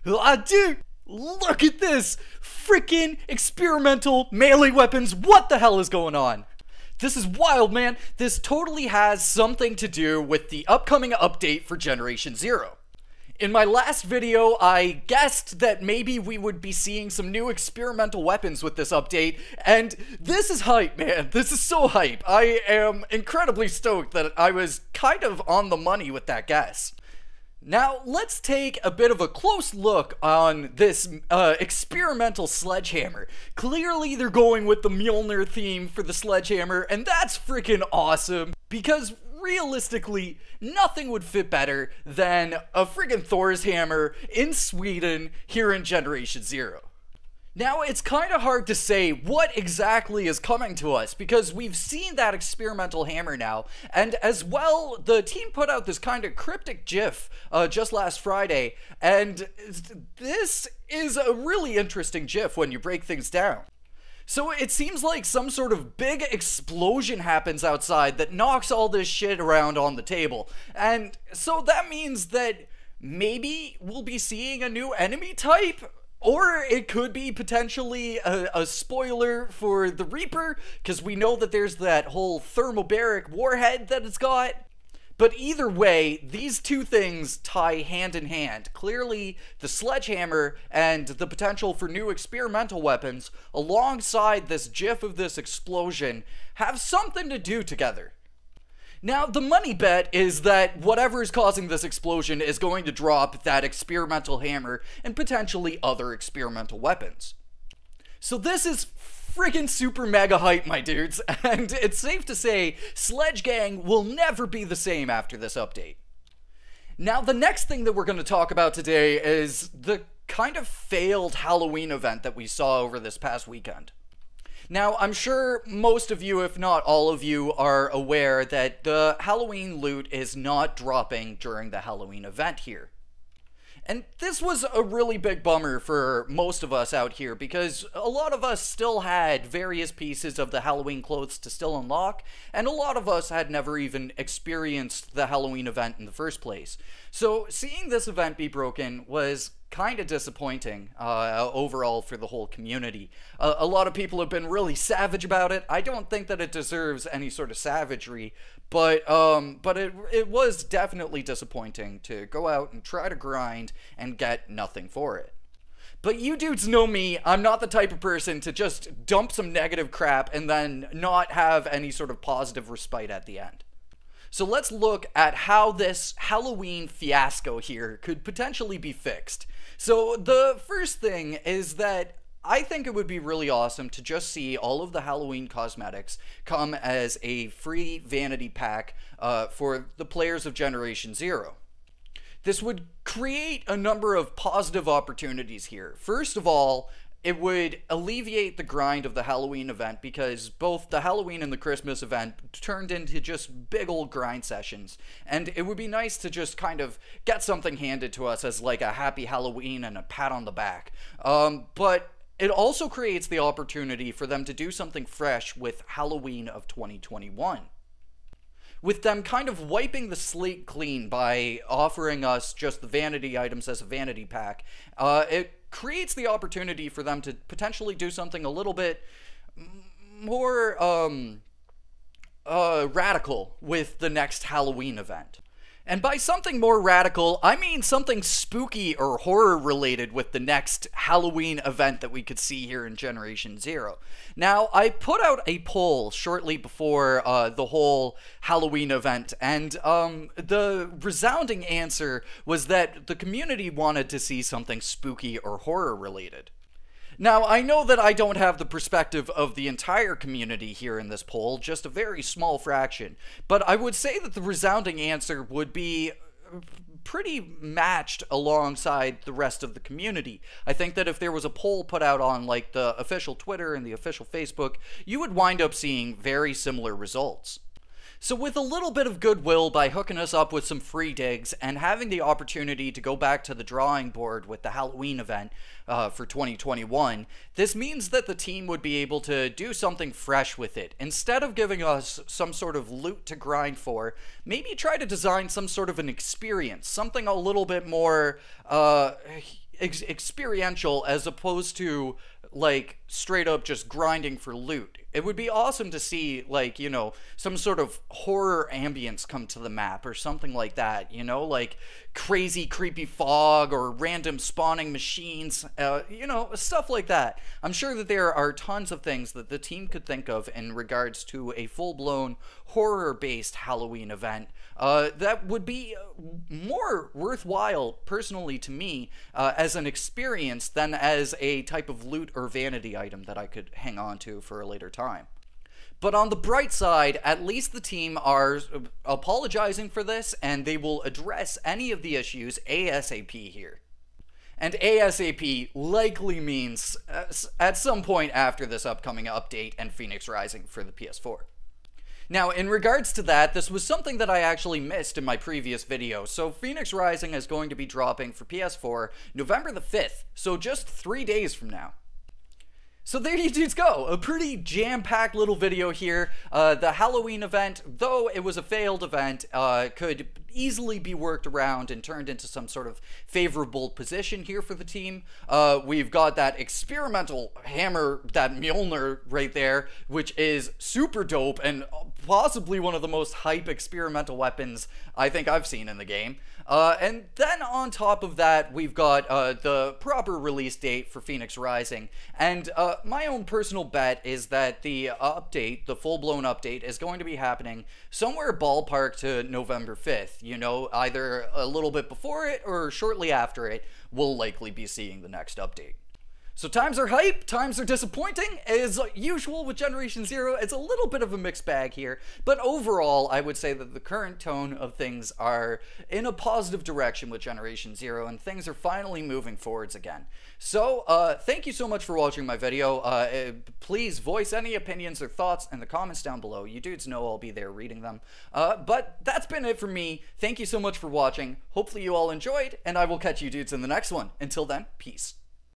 Dude, look at this! Freaking experimental melee weapons! What the hell is going on? This is wild, man. This totally has something to do with the upcoming update for Generation Zero. In my last video, I guessed that maybe we would be seeing some new experimental weapons with this update, and this is hype, man. This is so hype. I am incredibly stoked that I was kind of on the money with that guess. Now, let's take a bit of a close look on this experimental Sledgehammer. Clearly, they're going with the Mjolnir theme for the Sledgehammer, and that's freaking awesome, because realistically, nothing would fit better than a friggin' Thor's hammer in Sweden here in Generation Zero. Now, it's kind of hard to say what exactly is coming to us because we've seen that experimental hammer now, and as well, the team put out this kind of cryptic GIF just last Friday, and this is a really interesting GIF when you break things down. So it seems like some sort of big explosion happens outside that knocks all this shit around on the table, and so that means that maybe we'll be seeing a new enemy type? Or it could be potentially a spoiler for the Reaper, because we know that there's that whole thermobaric warhead that it's got. But either way, these two things tie hand in hand. Clearly, the Sledgehammer and the potential for new experimental weapons, alongside this GIF of this explosion, have something to do together. Now, the money bet is that whatever is causing this explosion is going to drop that experimental hammer and potentially other experimental weapons. So this is friggin' super mega hype, my dudes, and it's safe to say Sledge Gang will never be the same after this update. Now, the next thing that we're going to talk about today is the kind of failed Halloween event that we saw over this past weekend. Now, I'm sure most of you, if not all of you, are aware that the Halloween loot is not dropping during the Halloween event here. And this was a really big bummer for most of us out here because a lot of us still had various pieces of the Halloween clothes to still unlock, and a lot of us had never even experienced the Halloween event in the first place. So seeing this event be broken was kind of disappointing overall for the whole community. A lot of people have been really savage about it. I don't think that it deserves any sort of savagery, but it was definitely disappointing to go out and try to grind and get nothing for it. But you dudes know me, I'm not the type of person to just dump some negative crap and then not have any sort of positive respite at the end. So let's look at how this Halloween fiasco here could potentially be fixed. So the first thing is that I think it would be really awesome to just see all of the Halloween cosmetics come as a free vanity pack for the players of Generation Zero. This would create a number of positive opportunities here. First of all, it would alleviate the grind of the Halloween event because both the Halloween and the Christmas event turned into just big old grind sessions. And it would be nice to just kind of get something handed to us as like a happy Halloween and a pat on the back. But it also creates the opportunity for them to do something fresh with Halloween of 2021. With them kind of wiping the slate clean by offering us just the vanity items as a vanity pack, it creates the opportunity for them to potentially do something a little bit more radical with the next Halloween event. And by something more radical, I mean something spooky or horror related with the next Halloween event that we could see here in Generation Zero. Now, I put out a poll shortly before the whole Halloween event, and the resounding answer was that the community wanted to see something spooky or horror related. Now, I know that I don't have the perspective of the entire community here in this poll, just a very small fraction, but I would say that the resounding answer would be pretty matched alongside the rest of the community. I think that if there was a poll put out on like the official Twitter and the official Facebook, you would wind up seeing very similar results. So with a little bit of goodwill by hooking us up with some free digs and having the opportunity to go back to the drawing board with the Halloween event for 2021, this means that the team would be able to do something fresh with it. Instead of giving us some sort of loot to grind for, maybe try to design some sort of an experience, something a little bit more experiential as opposed to like straight up just grinding for loot. It would be awesome to see, like, you know, some sort of horror ambience come to the map or something like that, you know, like crazy creepy fog or random spawning machines, you know, stuff like that. I'm sure that there are tons of things that the team could think of in regards to a full-blown horror-based Halloween event that would be more worthwhile, personally, to me, as an experience than as a type of loot or vanity item that I could hang on to for a later time. But on the bright side, at least the team are apologizing for this, and they will address any of the issues ASAP here. And ASAP likely means at some point after this upcoming update and Phoenix Rising for the PS4. Now, in regards to that, this was something that I actually missed in my previous video. So Phoenix Rising is going to be dropping for PS4 November the 5th, so just 3 days from now. So there you dudes go, a pretty jam-packed little video here. The Halloween event, though it was a failed event, could easily be worked around and turned into some sort of favorable position here for the team. We've got that experimental hammer, that Mjolnir right there, which is super dope and possibly one of the most hype experimental weapons I think I've seen in the game. And then on top of that, we've got the proper release date for Phoenix Rising. And my own personal bet is that the update, the full-blown update, is going to be happening somewhere ballpark to November 5th. You know, either a little bit before it or shortly after it, we'll likely be seeing the next update. So times are hype, times are disappointing. As usual with Generation Zero, it's a little bit of a mixed bag here, but overall, I would say that the current tone of things are in a positive direction with Generation Zero, and things are finally moving forwards again. So, thank you so much for watching my video. Please voice any opinions or thoughts in the comments down below. You dudes know I'll be there reading them. But that's been it for me. Thank you so much for watching. Hopefully you all enjoyed, and I will catch you dudes in the next one. Until then, peace.